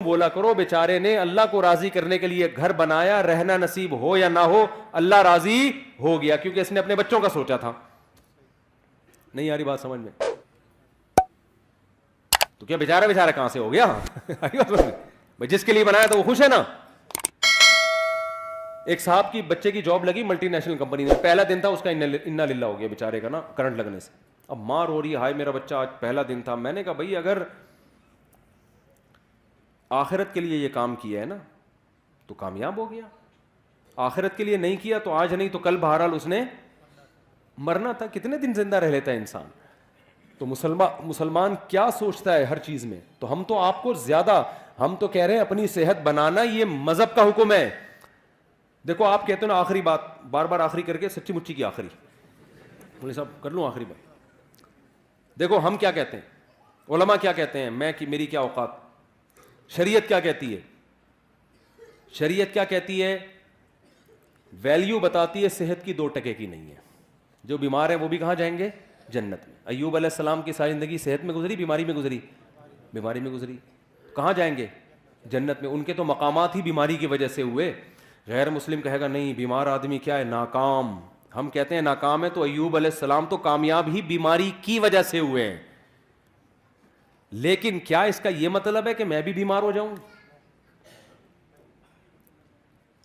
بولا کرو بیچارے نے اللہ کو راضی کرنے کے لیے گھر بنایا, رہنا نصیب ہو یا نہ ہو اللہ راضی ہو گیا, کیونکہ اس نے اپنے بچوں کا سوچا تھا. نہیں آ رہی بات سمجھ میں؟ تو کیا بیچارہ کہاں سے ہو گیا؟ بھائی جس کے لیے بنایا تو وہ خوش ہے نا. ایک صاحب کی بچے کی جاب لگی ملٹی نیشنل کمپنی میں, پہلا دن تھا اس کا, انا للہ ہو گیا بیچارے کا نا کرنٹ لگنے سے. اب ماں رو رہی ہے, ہائے میرا بچہ آج پہلا دن تھا. میں نے کہا بھائی اگر آخرت کے لیے یہ کام کیا ہے نا تو کامیاب ہو گیا, آخرت کے لیے نہیں کیا تو آج نہیں تو کل بہرحال اس نے مرنا تھا. کتنے دن زندہ رہ لیتا ہے انسان. تو مسلمان کیا سوچتا ہے ہر چیز میں. تو ہم تو آپ کو زیادہ, ہم تو کہہ رہے ہیں اپنی صحت بنانا یہ مذہب کا حکم ہے. دیکھو آپ کہتے ہو نا آخری بات, بار بار آخری کر کے سچی مچی کی آخری, مولوی صاحب کر لوں آخری بات. دیکھو ہم کیا کہتے ہیں, علماء کیا کہتے ہیں, میری کیا اوقات, شریعت کیا کہتی ہے. شریعت کیا کہتی ہے؟ ویلیو بتاتی ہے صحت کی 2% کی نہیں ہے. جو بیمار ہیں وہ بھی کہاں جائیں گے؟ جنت میں. ایوب علیہ السلام کی ساری زندگی صحت میں گزری, بیماری میں گزری؟ بیماری میں گزری. کہاں جائیں گے؟ جنت میں. ان کے تو مقامات ہی بیماری کی وجہ سے ہوئے. غیر مسلم کہے گا نہیں بیمار آدمی کیا ہے, ناکام. ہم کہتے ہیں ناکام ہے, تو ایوب علیہ السلام تو کامیاب ہی بیماری کی وجہ سے ہوئے ہیں. لیکن کیا اس کا یہ مطلب ہے کہ میں بھی بیمار ہو جاؤں؟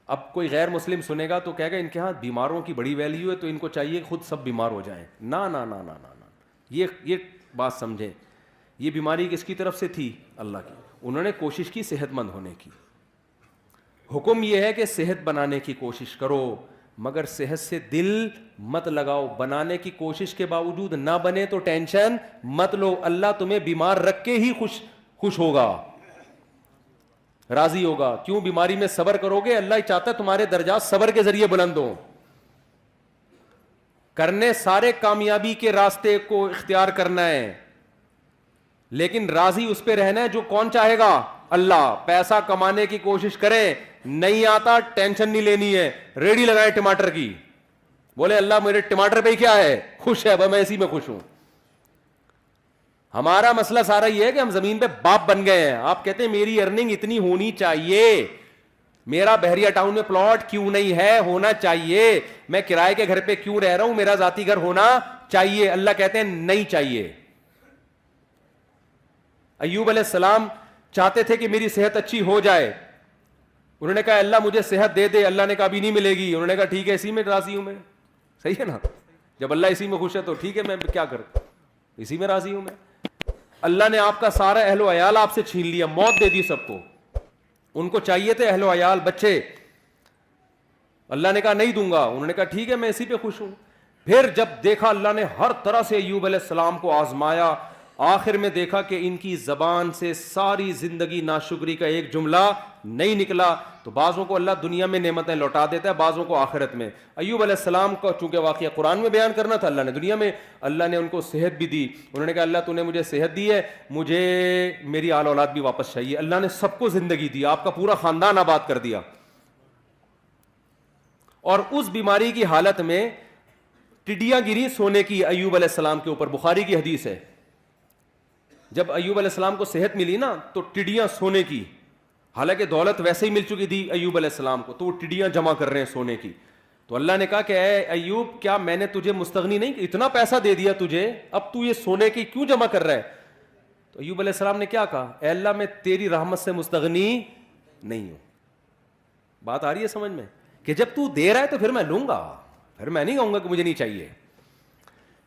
اب کوئی غیر مسلم سنے گا تو کہے گا ان کے ہاں بیماروں کی بڑی ویلیو ہے تو ان کو چاہیے خود سب بیمار ہو جائیں. نا نا نا نا نا, یہ بات سمجھیں. یہ بیماری کس کی طرف سے تھی؟ اللہ کی. انہوں نے کوشش کی صحت مند ہونے کی. حکم یہ ہے کہ صحت بنانے کی کوشش کرو, مگر صحت سے دل مت لگاؤ. بنانے کی کوشش کے باوجود نہ بنے تو ٹینشن مت لو. اللہ تمہیں بیمار رکھ کے ہی خوش ہوگا, راضی ہوگا. کیوں؟ بیماری میں صبر کرو گے, اللہ ہی چاہتا ہے تمہارے درجات صبر کے ذریعے بلند ہوں. کرنے سارے کامیابی کے راستے کو اختیار کرنا ہے, لیکن راضی اس پہ رہنا ہے جو کون چاہے گا؟ اللہ. پیسہ کمانے کی کوشش کریں, نہیں آتا ٹینشن نہیں لینی ہے. ریڈی لگائے ٹماٹر کی, بولے اللہ میرے ٹماٹر پہ کیا ہے, خوش ہے, میں اسی میں خوش ہوں. ہمارا مسئلہ سارا یہ ہے کہ ہم زمین پہ باپ بن گئے ہیں. آپ کہتے ہیں میری ارننگ اتنی ہونی چاہیے, میرا بحریہ ٹاؤن میں پلاٹ کیوں نہیں ہے, ہونا چاہیے. میں کرائے کے گھر پہ کیوں رہ رہا ہوں, میرا ذاتی گھر ہونا چاہیے. اللہ کہتے ہیں نہیں چاہیے. ایوب علیہ السلام چاہتے تھے کہ میری صحت اچھی ہو جائے. انہوں نے کہا اللہ مجھے صحت دے دے. اللہ نے کہا ابھی نہیں ملے گی. انہوں نے کہا ٹھیک ہے اسی میں راضی ہوں میں. صحیح ہے نا, جب اللہ اسی میں خوش ہے تو ٹھیک ہے, میں کیا کروں, اسی میں راضی ہوں میں. اللہ نے آپ کا سارا اہل و عیال آپ سے چھین لیا, موت دے دی سب کو. ان کو چاہیے تھے اہل و عیال بچے, اللہ نے کہا نہیں دوں گا. انہوں نے کہا ٹھیک ہے میں اسی پہ خوش ہوں. پھر جب دیکھا اللہ نے ہر طرح سے ایوب علیہ السلام کو آزمایا, آخر میں دیکھا کہ ان کی زبان سے ساری زندگی ناشکری کا ایک جملہ نہیں نکلا. تو بعضوں کو اللہ دنیا میں نعمتیں لوٹا دیتا ہے, بعضوں کو آخرت میں. ایوب علیہ السلام کو چونکہ واقعہ قرآن میں بیان کرنا تھا, اللہ نے دنیا میں, اللہ نے ان کو صحت بھی دی. انہوں نے کہا اللہ تو نے مجھے صحت دی ہے, مجھے میری آل اولاد بھی واپس چاہیے. اللہ نے سب کو زندگی دی, آپ کا پورا خاندان آباد کر دیا. اور اس بیماری کی حالت میں ٹڈیاں گری سونے کی ایوب علیہ السلام کے اوپر. بخاری کی حدیث ہے, جب ایوب علیہ السلام کو صحت ملی نا تو ٹڈیاں سونے کی, حالانکہ دولت ویسے ہی مل چکی تھی ایوب علیہ السلام کو, تو وہ ٹڈیاں جمع کر رہے ہیں سونے کی. تو اللہ نے کہا کہ اے ایوب کیا میں نے تجھے مستغنی نہیں, اتنا پیسہ دے دیا تجھے, اب تو یہ سونے کی کیوں جمع کر رہا ہے؟ تو ایوب علیہ السلام نے کیا کہا, اے اللہ میں تیری رحمت سے مستغنی نہیں ہوں. بات آ رہی ہے سمجھ میں, کہ جب تو دے رہا ہے تو پھر میں لوں گا, پھر میں نہیں کہوں گا کہ مجھے نہیں چاہیے.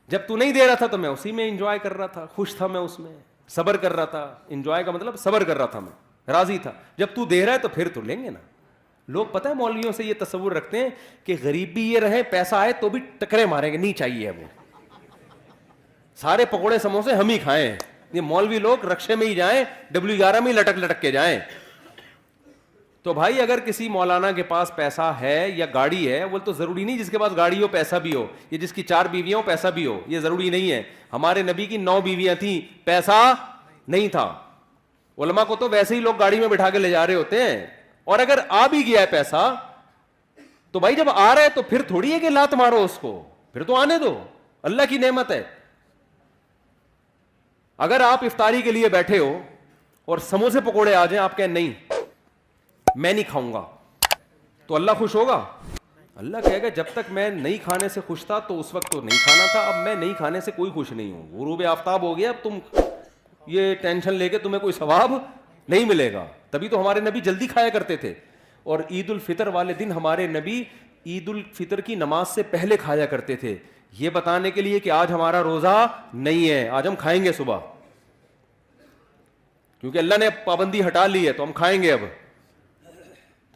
جب تو نہیں دے رہا تھا تو میں اسی میں انجوائے کر رہا تھا, خوش تھا میں اس میں, صبر کر رہا تھا. انجوائے کا مطلب صبر کر رہا تھا میں, راضی تھا. جب تو دے رہا ہے تو پھر تو لیں گے نا. لوگ پتہ ہے مولویوں سے یہ تصور رکھتے ہیں کہ غریب بھی یہ رہے, پیسہ آئے تو بھی ٹکرے ماریں گے, نہیں چاہیے وہ, سارے پکوڑے سموسے ہم ہی کھائیں. یہ مولوی لوگ رکشے میں ہی جائیں, W11 میں ہی لٹک لٹک کے جائیں. تو بھائی اگر کسی مولانا کے پاس پیسہ ہے یا گاڑی ہے, وہ تو ضروری نہیں جس کے پاس گاڑی ہو پیسہ بھی ہو, یہ جس کی 4 بیویاں ہو پیسہ بھی ہو, یہ ضروری نہیں ہے. ہمارے نبی کی 9 بیویاں تھیں, پیسہ نہیں تھا. علماء کو تو ویسے ہی لوگ گاڑی میں بٹھا کے لے جا رہے ہوتے ہیں. اور اگر آ بھی گیا ہے پیسہ تو بھائی جب آ رہا ہے تو پھر تھوڑی ہے کہ لات مارو اس کو, پھر تو آنے دو, اللہ کی نعمت ہے. اگر آپ افطاری کے لیے بیٹھے ہو اور سموسے پکوڑے آ جائیں, آپ کہیں نہیں میں نہیں کھاؤں گا, تو اللہ خوش ہوگا؟ اللہ کہے گا جب تک میں نہیں کھانے سے خوش تھا تو اس وقت تو نہیں کھانا تھا, اب میں نہیں کھانے سے کوئی خوش نہیں ہوں, غروب آفتاب ہو گیا, اب تم یہ ٹینشن لے کے تمہیں کوئی ثواب نہیں ملے گا. تبھی تو ہمارے نبی جلدی کھایا کرتے تھے, اور عید الفطر والے دن ہمارے نبی عید الفطر کی نماز سے پہلے کھایا کرتے تھے, یہ بتانے کے لیے کہ آج ہمارا روزہ نہیں ہے, آج ہم کھائیں گے صبح, کیونکہ اللہ نے پابندی ہٹا لی ہے تو ہم کھائیں گے اب.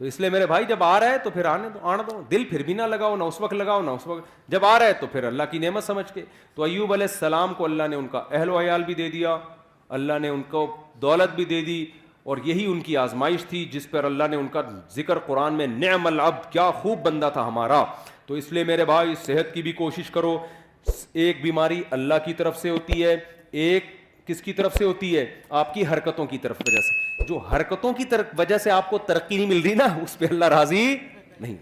تو اس لیے میرے بھائی جب آ رہا ہے تو پھر آنے دو, دل پھر بھی نہ لگاؤ, نہ اس وقت لگاؤ نہ اس وقت, جب آ رہا ہے تو پھر اللہ کی نعمت سمجھ کے. تو ایوب علیہ السلام کو اللہ نے ان کا اہل و عیال بھی دے دیا, اللہ نے ان کو دولت بھی دے دی, اور یہی ان کی آزمائش تھی جس پر اللہ نے ان کا ذکر قرآن میں نعم العبد, کیا خوب بندہ تھا ہمارا. تو اس لیے میرے بھائی صحت کی بھی کوشش کرو. ایک بیماری اللہ کی طرف سے ہوتی ہے, ایک کس کی طرف سے ہوتی ہے؟ آپ کی حرکتوں کی طرف وجہ سے. جو حرکتوں کی طرف وجہ سے آپ کو ترقی نہیں مل رہی نا, اس پہ اللہ راضی نہیں.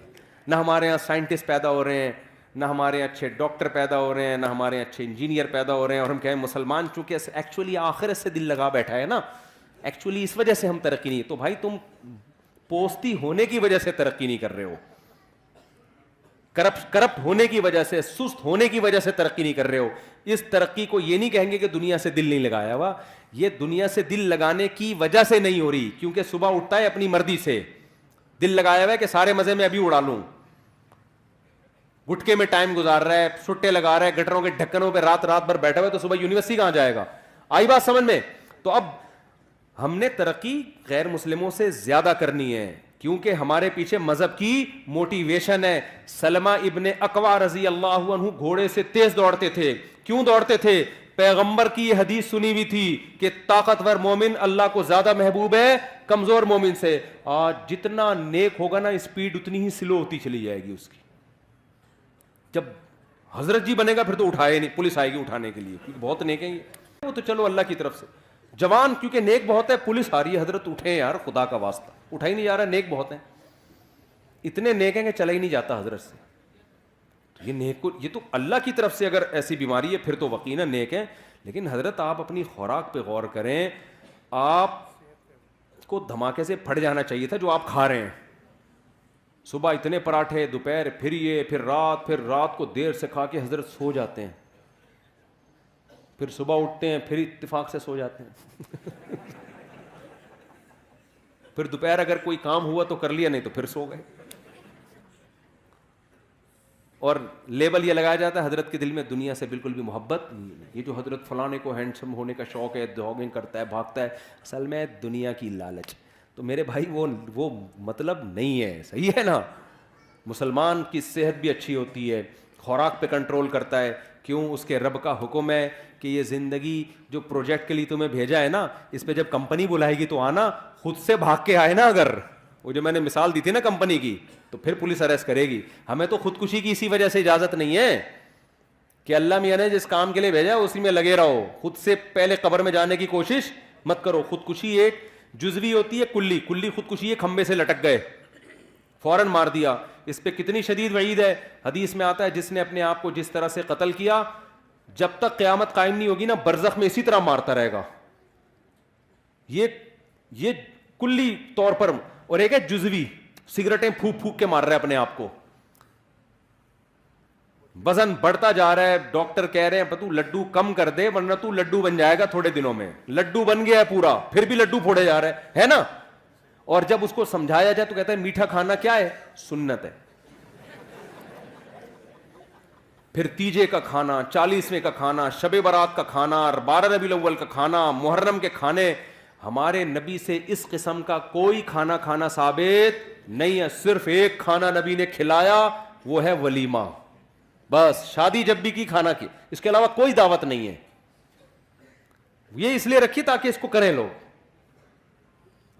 نہ ہمارے یہاں سائنٹسٹ پیدا ہو رہے ہیں, نہ ہمارے اچھے ڈاکٹر پیدا ہو رہے ہیں, نہ ہمارے اچھے انجینئر پیدا ہو رہے ہیں, اور ہم کہیں مسلمان چونکہ ایکچولی آخرت سے دل لگا بیٹھا ہے نا, ایکچولی اس وجہ سے ہم ترقی نہیں. تو بھائی تم پوستی ہونے کی وجہ سے ترقی نہیں کر رہے ہو, کرپٹ ہونے کی وجہ سے, سست ہونے کی وجہ سے ترقی نہیں کر رہے ہو. اس ترقی کو یہ نہیں کہیں گے کہ دنیا سے دل نہیں لگایا ہوا, یہ دنیا سے دل لگانے کی وجہ سے نہیں ہو رہی, کیونکہ صبح اٹھتا ہے اپنی مرضی سے, دل لگایا ہوا ہے کہ سارے مزے میں ابھی اڑا لوں, گٹکے میں ٹائم گزار رہا ہے, سٹے لگا رہا ہے, گٹروں کے ڈھکنوں پہ رات بھر بیٹھا ہوا ہے, تو صبح یونیورسٹی کہاں جائے گا؟ آئی بات سمجھ میں؟ تو اب ہم نے ترقی غیر مسلموں سے زیادہ کرنی ہے, کیونکہ ہمارے پیچھے مذہب کی موٹیویشن ہے. سلمہ ابن اکوا رضی اللہ عنہ گھوڑے سے تیز دوڑتے تھے. کیوں دوڑتے تھے؟ پیغمبر کی یہ حدیث سنی ہوئی تھی کہ طاقتور مومن اللہ کو زیادہ محبوب ہے کمزور مومن سے. آج جتنا نیک ہوگا نا, اسپیڈ اتنی ہی سلو ہوتی چلی جائے گی اس کی. جب حضرت جی بنے گا پھر تو اٹھائے نہیں, پولیس آئے گی اٹھانے کے لیے, کیونکہ بہت نیک ہیں یہ. وہ تو چلو اللہ کی طرف سے. جوان کیونکہ نیک بہت ہے, پولیس آ رہی ہے, حضرت اٹھے یار خدا کا واسطہ, اٹھا ہی نہیں جا رہا, نیک بہت ہیں, اتنے نیک ہیں کہ چلا ہی نہیں جاتا حضرت سے. یہ نیک کو, یہ تو اللہ کی طرف سے اگر ایسی بیماری ہے پھر تو یقیناً نیک ہیں. لیکن حضرت آپ اپنی خوراک پہ غور کریں, آپ کو دھماکے سے پھٹ جانا چاہیے تھا جو آپ کھا رہے ہیں. صبح اتنے پراٹھے, دوپہر پھر یہ, پھر رات کو دیر سے کھا کے حضرت سو جاتے ہیں, پھر صبح اٹھتے ہیں پھر اتفاق سے سو جاتے ہیں. پھر دوپہر اگر کوئی کام ہوا تو کر لیا, نہیں تو پھر سو گئے. اور لیبل یہ لگایا جاتا ہے حضرت کے دل میں دنیا سے بالکل بھی محبت نہیں ہے. یہ جو حضرت فلانے کو ہینڈسم ہونے کا شوق ہے, جاگنگ کرتا ہے, بھاگتا ہے, اصل میں دنیا کی لالچ. تو میرے بھائی وہ مطلب نہیں ہے, صحیح ہے نا. مسلمان کی صحت بھی اچھی ہوتی ہے, خوراک پہ کنٹرول کرتا ہے. کیوں؟ اس کے رب کا حکم ہے کہ یہ زندگی جو پروجیکٹ کے لیے تمہیں بھیجا ہے نا, اس پہ جب کمپنی بلائے گی تو آنا, خود سے بھاگ کے آئے نا. اگر وہ جو میں نے مثال دی تھی نا کمپنی کی, تو پھر پولیس اریسٹ کرے گی. ہمیں تو خودکشی کی اسی وجہ سے اجازت نہیں ہے کہ اللہ میاں نے جس کام کے لیے بھیجا ہے اسی میں لگے رہو, خود سے پہلے قبر میں جانے کی کوشش مت کرو. خودکشی ایک جزوی ہوتی ہے, کلی خودکشی ہے, کھمبے سے لٹک گئے فوراً مار دیا. اس پہ کتنی شدید وعید ہے. حدیث میں آتا ہے جس نے اپنے آپ کو جس طرح سے قتل کیا, جب تک قیامت قائم نہیں ہوگی نا, برزخ میں اسی طرح مارتا رہے گا. یہ کلی طور پر. اور ایک ہے جزوی, سگریٹیں پھونک کے مار رہا ہے اپنے آپ کو, وزن بڑھتا جا رہا ہے, ڈاکٹر کہہ رہے ہیں تو لڈو کم کر دے ورنہ تو لڈو بن جائے گا تھوڑے دنوں میں. لڈو بن گیا ہے پورا, پھر بھی لڈو پھوڑے جا رہا ہے نا. اور جب اس کو سمجھایا جائے تو کہتا ہے میٹھا کھانا کیا ہے؟ سنت ہے. پھر تیجے کا کھانا, 40ویں کا کھانا, شب برات کا کھانا, 12 ربیع الاول کا کھانا, محرم کے کھانے. ہمارے نبی سے اس قسم کا کوئی کھانا ثابت نہیں ہے. صرف ایک کھانا نبی نے کھلایا, وہ ہے ولیمہ. بس شادی جب بھی کی کھانا کی, اس کے علاوہ کوئی دعوت نہیں ہے. یہ اس لیے رکھی تاکہ اس کو کریں لوگ,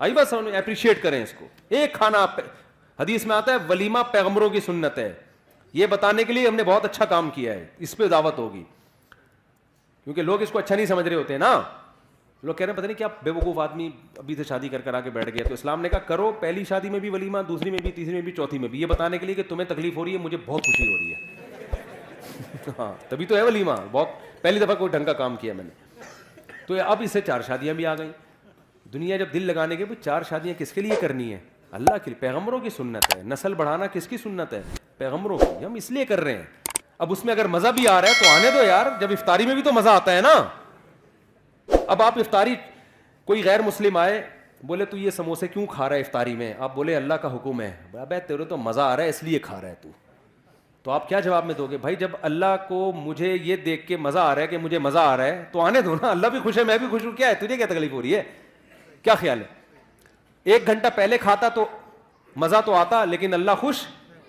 آئی بس اپریشیٹ کریں اس کو. ایک کھانا, حدیث میں آتا ہے ولیمہ پیغمبروں کی سنت ہے. یہ بتانے کے لیے ہم نے بہت اچھا کام کیا ہے, اس پہ دعوت ہوگی. کیونکہ لوگ اس کو اچھا نہیں سمجھ رہے ہوتے نا. لوگ کہہ رہے ہیں پتہ نہیں کیا بے وقوف آدمی ابھی سے شادی کر آ کے بیٹھ گیا. تو اسلام نے کہا کرو, پہلی شادی میں بھی ولیمہ, دوسری میں بھی, تیسری میں بھی, چوتھی میں بھی, یہ بتانے کے لیے کہ تمہیں تکلیف ہو رہی ہے, مجھے بہت خوشی ہو رہی ہے. ہاں تبھی تو ہے ولیمہ. بہت پہلی دفعہ کوئی ڈھنگ کا کام کیا میں نے. تو اب اس سے 4 شادیاں بھی آ گئیں. دنیا جب دل لگانے کے بھائی 4 شادیاں کس کے لیے کرنی ہے؟ اللہ کے لیے، پیغمبروں کی سنت ہے. نسل بڑھانا کس کی سنت ہے؟ پیغمبروں کی. ہم اس لیے کر رہے ہیں. اب اس میں اگر مزہ بھی آ رہا ہے تو آنے دو یار, جب افطاری میں بھی تو مزہ آتا ہے نا. اب آپ افطاری, کوئی غیر مسلم آئے بولے تو یہ سموسے کیوں کھا رہا ہے افطاری میں, آپ بولے اللہ کا حکم ہے. ابے تیرے تو مزہ آ رہا ہے اس لیے کھا رہا ہے تو آپ کیا جواب میں دو گے؟ بھائی جب اللہ کو مجھے یہ دیکھ کے مزہ آ رہا ہے کہ مجھے مزہ آ رہا ہے تو آنے دو نا, اللہ بھی خوش ہے میں بھی خوش ہوں, کیا ہے تجھے کیا تکلیف ہو رہی ہے؟ کیا خیال ہے؟ 1 گھنٹہ پہلے کھاتا تو مزہ تو آتا, لیکن اللہ خوش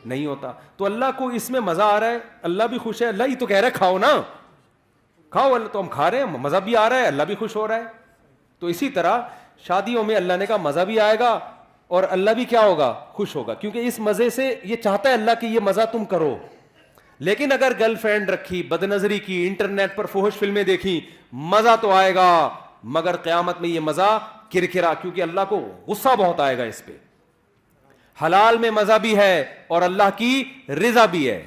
نہیں ہوتا. تو اللہ کو اس میں مزہ آ رہا ہے, اللہ بھی خوش ہے, اللہ ہی تو کہہ رہا ہے کھاؤ نا, کھاؤ. اللہ تو ہم کھا رہے ہیں, مزہ بھی آ رہا ہے, اللہ بھی خوش ہو رہا ہے. تو اسی طرح شادیوں میں اللہ نے کہا مزہ بھی آئے گا اور اللہ بھی کیا ہوگا؟ خوش ہوگا, کیونکہ اس مزے سے یہ چاہتا ہے اللہ کہ یہ مزہ تم کرو. لیکن اگر گرل فرینڈ رکھی, بد نظری کی, انٹرنیٹ پر فحش فلمیں دیکھی, مزہ تو آئے گا مگر قیامت میں یہ مزہ کرکرا, کیونکہ اللہ کو غصہ بہت آئے گا اس پہ. حلال میں مزہ بھی ہے اور اللہ کی رضا بھی ہے.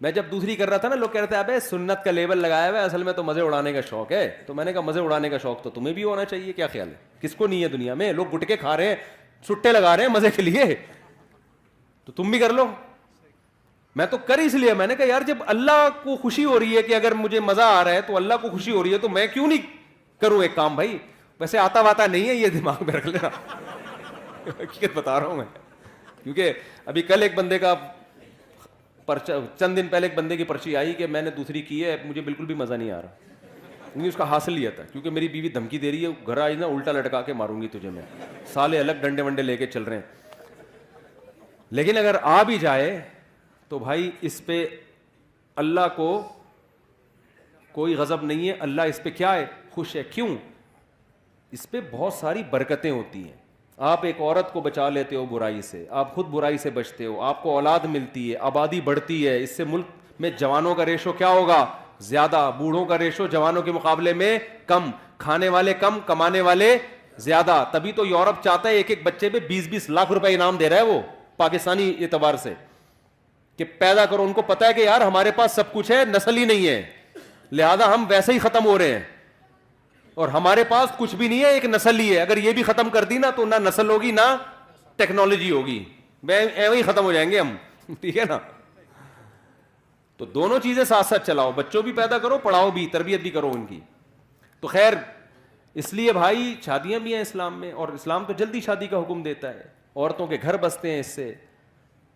میں جب دوسری کر رہا تھا نا, لوگ کہہ رہے تھے ابے سنت کا لیبل لگایا ہوا ہے, اصل میں تو مزے اڑانے کا شوق ہے. تو میں نے کہا مزے اڑانے کا شوق تو تمہیں بھی ہونا چاہیے, کیا خیال ہے؟ کس کو نہیں ہے دنیا میں؟ لوگ گٹکے کھا رہے ہیں, سٹے لگا رہے ہیں مزے کے لیے, تو تم بھی کر لو. میں تو کر اس لیے, میں نے کہا یار جب اللہ کو خوشی ہو رہی ہے کہ اگر مجھے مزہ آ رہا ہے تو اللہ کو خوشی ہو رہی ہے تو میں کیوں نہیں کروں ایک کام. بھائی ویسے آتا واتا نہیں ہے, یہ دماغ میں رکھ لینا, حقیقت بتا رہا ہوں میں. کیونکہ ابھی کل ایک بندے کا پرچہ, چند دن پہلے ایک بندے کی پرچی آئی کہ میں نے دوسری کی ہے, مجھے بالکل بھی مزہ نہیں آ رہا. کیونکہ اس کا حاصل یہ تھا, کیونکہ میری بیوی دھمکی دے رہی ہے, گھر آئی نا الٹا لٹکا کے ماروں گی تجھے میں, سالے الگ ڈنڈے ونڈے لے کے چل رہے ہیں. لیکن اگر آ بھی جائے تو بھائی اس پہ اللہ کو کوئی غضب نہیں ہے, اللہ اس پہ کیا ہے؟ خوش ہے. کیوں؟ اس پہ بہت ساری برکتیں ہوتی ہیں. آپ ایک عورت کو بچا لیتے ہو برائی سے, آپ خود برائی سے بچتے ہو, آپ کو اولاد ملتی ہے, آبادی بڑھتی ہے, اس سے ملک میں جوانوں کا ریشو کیا ہوگا؟ زیادہ. بوڑھوں کا ریشو جوانوں کے مقابلے میں کم, کھانے والے کم, کمانے والے زیادہ. تبھی تو یورپ چاہتا ہے ایک ایک بچے پہ 20-20 لاکھ روپے انعام دے رہا ہے وہ, پاکستانی اعتبار سے, کہ پیدا کرو. ان کو پتا ہے کہ یار ہمارے پاس سب کچھ ہے, نسل ہی نہیں ہے, لہذا ہم ویسے ہی ختم ہو رہے ہیں, اور ہمارے پاس کچھ بھی نہیں ہے, ایک نسل ہی ہے. اگر یہ بھی ختم کر دی نا تو نہ نسل ہوگی نہ ٹیکنالوجی ہوگی, ایویں ہی ختم ہو جائیں گے ہم. ٹھیک ہے نا؟ تو دونوں چیزیں ساتھ ساتھ چلاؤ, بچوں بھی پیدا کرو, پڑھاؤ بھی, تربیت بھی کرو ان کی. تو خیر اس لیے بھائی شادیاں بھی ہیں اسلام میں, اور اسلام تو جلدی شادی کا حکم دیتا ہے, عورتوں کے گھر بستے ہیں اس سے.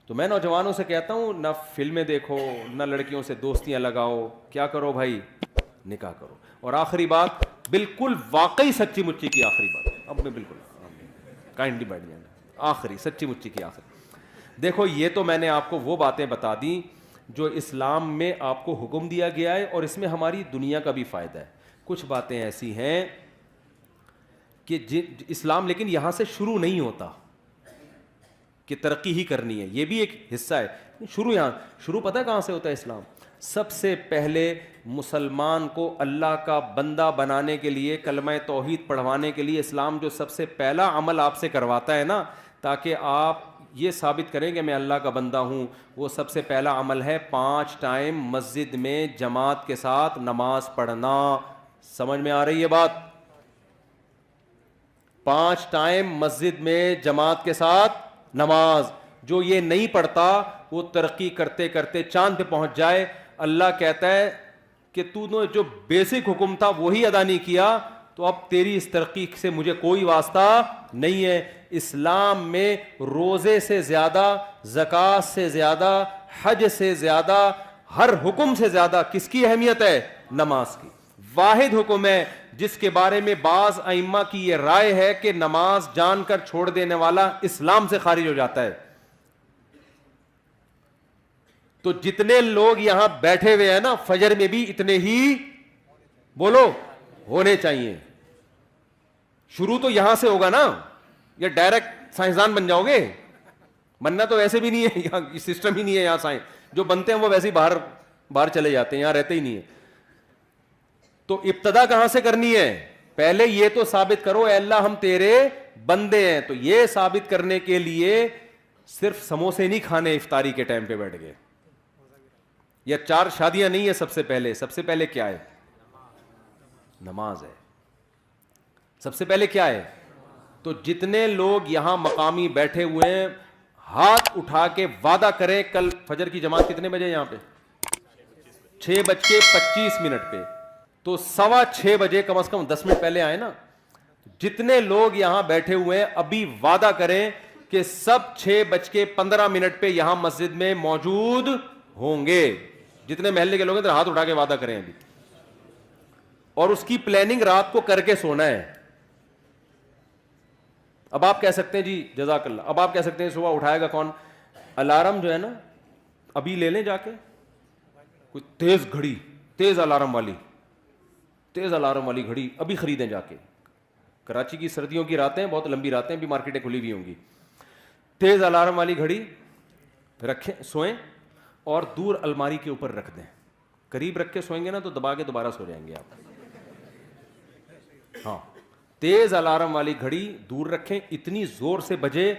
تو میں نوجوانوں سے کہتا ہوں نہ فلمیں دیکھو, نہ لڑکیوں سے دوستیاں لگاؤ, کیا کرو بھائی؟ نکاح کرو. اور آخری بات, بالکل واقعی سچی مچی کی آخری بات, اب میں بالکل کائنڈلی بیٹھ جانا, آخری سچی مچی کی آخری. دیکھو یہ تو میں نے آپ کو وہ باتیں بتا دیں جو اسلام میں آپ کو حکم دیا گیا ہے, اور اس میں ہماری دنیا کا بھی فائدہ ہے. کچھ باتیں ایسی ہیں کہ اسلام لیکن یہاں سے شروع نہیں ہوتا کہ ترقی ہی کرنی ہے, یہ بھی ایک حصہ ہے. شروع پتہ ہے کہاں سے ہوتا ہے اسلام؟ سب سے پہلے مسلمان کو اللہ کا بندہ بنانے کے لیے, کلمہ توحید پڑھوانے کے لیے اسلام جو سب سے پہلا عمل آپ سے کرواتا ہے نا, تاکہ آپ یہ ثابت کریں کہ میں اللہ کا بندہ ہوں, وہ سب سے پہلا عمل ہے 5 ٹائم مسجد میں جماعت کے ساتھ نماز پڑھنا. سمجھ میں آ رہی ہے بات؟ 5 ٹائم مسجد میں جماعت کے ساتھ نماز. جو یہ نہیں پڑھتا وہ ترقی کرتے کرتے چاند پہ پہنچ جائے. اللہ کہتا ہے کہ تو نے جو بیسک حکم تھا وہی ادا نہیں کیا, تو اب تیری اس ترقی سے مجھے کوئی واسطہ نہیں ہے. اسلام میں روزے سے زیادہ, زکوٰۃ سے زیادہ, حج سے زیادہ, ہر حکم سے زیادہ کس کی اہمیت ہے؟ نماز کی. واحد حکم ہے جس کے بارے میں بعض ائمہ کی یہ رائے ہے کہ نماز جان کر چھوڑ دینے والا اسلام سے خارج ہو جاتا ہے. تو جتنے لوگ یہاں بیٹھے ہوئے ہیں نا, فجر میں بھی اتنے ہی بولو ہونے چاہیے. شروع تو یہاں سے ہوگا نا, یا ڈائریکٹ سائنسدان بن جاؤ گے؟ بننا تو ویسے بھی نہیں ہے, یہاں سسٹم ہی نہیں ہے. یہاں سائنس جو بنتے ہیں وہ ویسے ہی باہر چلے جاتے ہیں, یہاں رہتے ہی نہیں ہے. تو ابتدا کہاں سے کرنی ہے؟ پہلے یہ تو ثابت کرو اے اللہ ہم تیرے بندے ہیں. تو یہ ثابت کرنے کے لیے صرف سموسے نہیں کھانے افطاری کے ٹائم پہ بیٹھ گئے, یا 4 شادیاں نہیں ہے. سب سے پہلے کیا ہے؟ نماز ہے. سب سے پہلے کیا ہے؟ تو جتنے لوگ یہاں مقامی بیٹھے ہوئے ہیں ہاتھ اٹھا کے وعدہ کریں کل فجر کی جماعت کتنے بجے یہاں پہ؟ 6:25 پہ. تو 6:15 بجے کم از کم 10 منٹ پہلے آئے نا. جتنے لوگ یہاں بیٹھے ہوئے ہیں ابھی وعدہ کریں کہ سب 6:15 پہ یہاں مسجد میں موجود ہوں گے. جتنے محلے کے لوگ ہیں ہاتھ اٹھا کے وعدہ کریں ابھی. اور اس کی پلاننگ رات کو کر کے سونا ہے. اب آپ کہہ سکتے ہیں جی جزاک اللہ, اب آپ کہہ سکتے ہیں صبح اٹھائے گا کون؟ الارم جو ہے نا ابھی لے لیں جا کے, کوئی تیز گھڑی, تیز الارم والی گھڑی ابھی خریدیں جا کے. کراچی کی سردیوں کی راتیں بہت لمبی راتیں, بھی مارکیٹیں کھلی ہوئی ہوں گی. تیز الارم والی گھڑی رکھیں, سوئیں اور دور الماری کے اوپر رکھ دیں. قریب رکھ کے سوئیں گے نا تو دبا کے دوبارہ سو جائیں گے آپ. ہاں, تیز الارم والی گھڑی دور رکھیں, اتنی زور سے بجے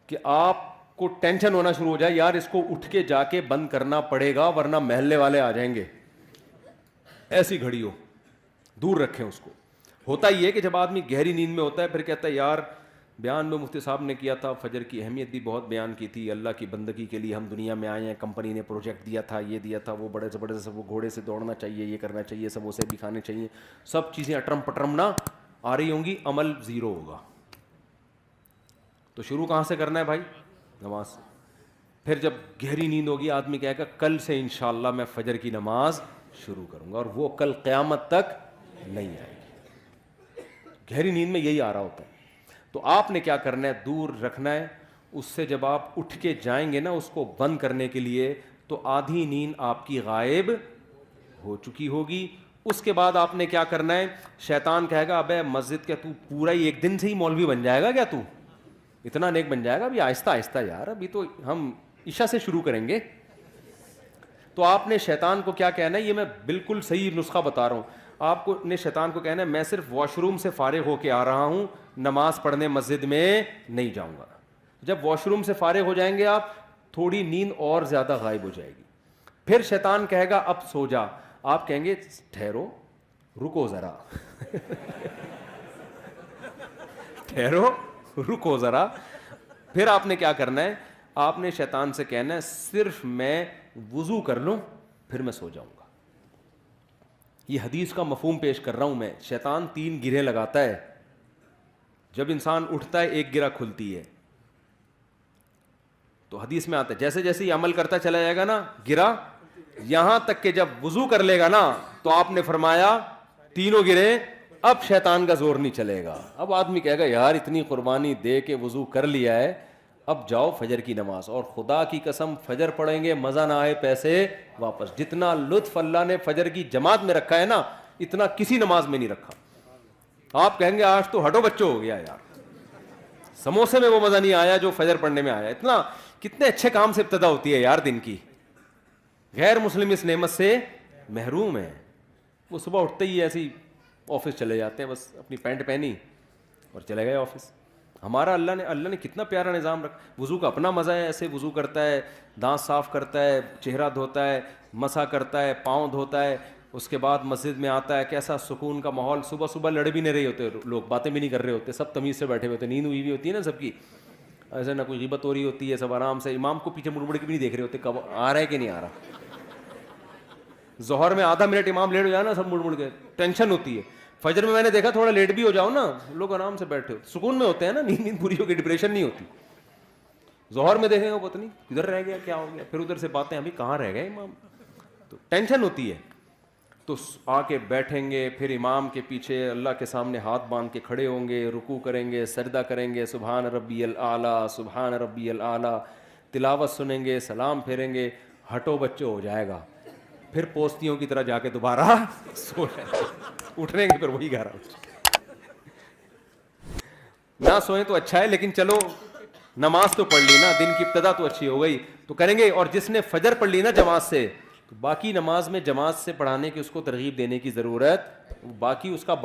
کہ آپ کو ٹینشن ہونا شروع ہو جائے, یار اس کو اٹھ کے جا کے بند کرنا پڑے گا ورنہ محلے والے آ جائیں گے. ایسی گھڑی ہو, دور رکھیں اس کو. ہوتا یہ ہے کہ جب آدمی گہری نیند میں ہوتا ہے پھر کہتا ہے یار بیان میں مفتی صاحب نے کیا تھا, فجر کی اہمیت بھی بہت بیان کی تھی, اللہ کی بندگی کے لیے ہم دنیا میں آئے ہیں, کمپنی نے پروجیکٹ دیا تھا, یہ دیا تھا, وہ بڑے سے بڑے سے وہ گھوڑے سے دوڑنا چاہیے, یہ کرنا چاہیے, سموسے بھی کھانے چاہیے, سب چیزیں اٹرم پٹرم نہ آ رہی ہوں گی, عمل زیرو ہوگا. تو شروع کہاں سے کرنا ہے بھائی؟ نماز سے. پھر جب گہری نیند ہوگی آدمی کہے گا کل سے انشاءاللہ میں فجر کی نماز شروع کروں گا, اور وہ کل قیامت تک نہیں آئے گی. گہری نیند میں یہی آ رہا ہوتا ہے. تو آپ نے کیا کرنا ہے؟ دور رکھنا ہے. اس سے جب آپ اٹھ کے جائیں گے نا اس کو بند کرنے کے لیے تو آدھی نیند آپ کی غائب ہو چکی ہوگی. اس کے بعد آپ نے کیا کرنا ہے؟ شیطان کہے گا ابے مسجد کیا تو پورا ہی ایک دن سے ہی مولوی بن جائے گا کیا, تو اتنا نیک بن جائے گا؟ ابھی آہستہ آہستہ یار, ابھی تو ہم عشاء سے شروع کریں گے. تو آپ نے شیطان کو کیا کہنا ہے؟ یہ میں بالکل صحیح نسخہ بتا رہا ہوں. آپ کو نے شیطان کو کہنا ہے میں صرف واش روم سے فارغ ہو کے آ رہا ہوں, نماز پڑھنے مسجد میں نہیں جاؤں گا. جب واش روم سے فارغ ہو جائیں گے آپ, تھوڑی نیند اور زیادہ غائب ہو جائے گی. پھر شیطان کہے گا اب سو جا. آپ کہیں گے ٹھہرو, رکو ذرا ٹھہرو رکو ذرا. پھر آپ نے کیا کرنا ہے؟ آپ نے شیطان سے کہنا ہے صرف میں وضو کر لوں پھر میں سو جاؤں گا. یہ حدیث کا مفہوم پیش کر رہا ہوں میں. شیطان 3 گرہیں لگاتا ہے. جب انسان اٹھتا ہے ایک گرہ کھلتی ہے. تو حدیث میں آتا ہے جیسے جیسے یہ عمل کرتا چلا جائے گا نا گرہ, یہاں تک کہ جب وضو کر لے گا نا تو آپ نے فرمایا 3 گرہیں, اب شیطان کا زور نہیں چلے گا. اب آدمی کہے گا یار اتنی قربانی دے کے وضو کر لیا ہے, اب جاؤ فجر کی نماز. اور خدا کی قسم فجر پڑھیں گے مزہ نہ آئے پیسے واپس. جتنا لطف اللہ نے فجر کی جماعت میں رکھا ہے نا اتنا کسی نماز میں نہیں رکھا. آپ کہیں گے آج تو ہٹو بچوں ہو گیا یار, سموسے میں وہ مزہ نہیں آیا جو فجر پڑھنے میں آیا. اتنا کتنے اچھے کام سے ابتدا ہوتی ہے یار دن کی. غیر مسلم اس نعمت سے محروم ہے. وہ صبح اٹھتے ہی ایسی آفس چلے جاتے ہیں, بس اپنی پینٹ پہنی اور چلے گئے آفس. ہمارا اللہ نے کتنا پیارا نظام رکھا. وضو کا اپنا مزہ ہے, ایسے وضو کرتا ہے, دانت صاف کرتا ہے, چہرہ دھوتا ہے, مسح کرتا ہے, پاؤں دھوتا ہے, اس کے بعد مسجد میں آتا ہے. کیسا سکون کا ماحول. صبح صبح لڑ بھی نہیں رہے ہوتے لوگ, باتیں بھی نہیں کر رہے ہوتے, سب تمیز سے بیٹھے ہوئے ہوتے, نیند ہوئی بھی ہوتی ہے نا سب کی, ایسے نہ کوئی غیبت ہو رہی ہوتی ہے, سب آرام سے. امام کو پیچھے مڑ مڑ کے بھی نہیں دیکھ رہے ہوتے کب آ رہا ہے کہ نہیں آ رہا. ظہر میں آدھا منٹ امام لیٹ ہو جائے نا سب مڑ مڑ کے, ٹینشن ہوتی ہے. فجر میں نے دیکھا تھوڑا لیٹ بھی ہو جاؤ نا لوگ آرام سے بیٹھے ہوتے, سکون میں ہوتے ہیں نا, نیند پوری ہو گئی, ڈپریشن نہیں ہوتی. ظہر میں دیکھیں گے پتہ نہیں کدھر رہ گیا, کیا ہو گیا, پھر ادھر سے باتیں ابھی کہاں رہ گئے امام, تو ٹینشن ہوتی ہے. تو آ کے بیٹھیں گے, پھر امام کے پیچھے اللہ کے سامنے ہاتھ باندھ کے کھڑے ہوں گے, رکوع کریں گے, سجدہ کریں گے, سبحان ربی الاعلیٰ سبحان ربی الاعلیٰ, تلاوت سنیں گے, سلام پھیریں گے, ہٹو بچوں ہو جائے گا. پھر پوستیوں کی طرح جا کے دوبارہ سو جائیں گے, اٹھیں گے پھر وہی 11 نہ سوئیں تو اچھا ہے, لیکن چلو نماز تو پڑھ لی نا, دن کی ابتدا تو اچھی ہو گئی, تو کریں گے. اور جس نے فجر پڑھ لی نا جماعت سے, تو باقی نماز میں جماعت سے پڑھانے کی اس کو ترغیب دینے کی ضرورت, باقی اس کا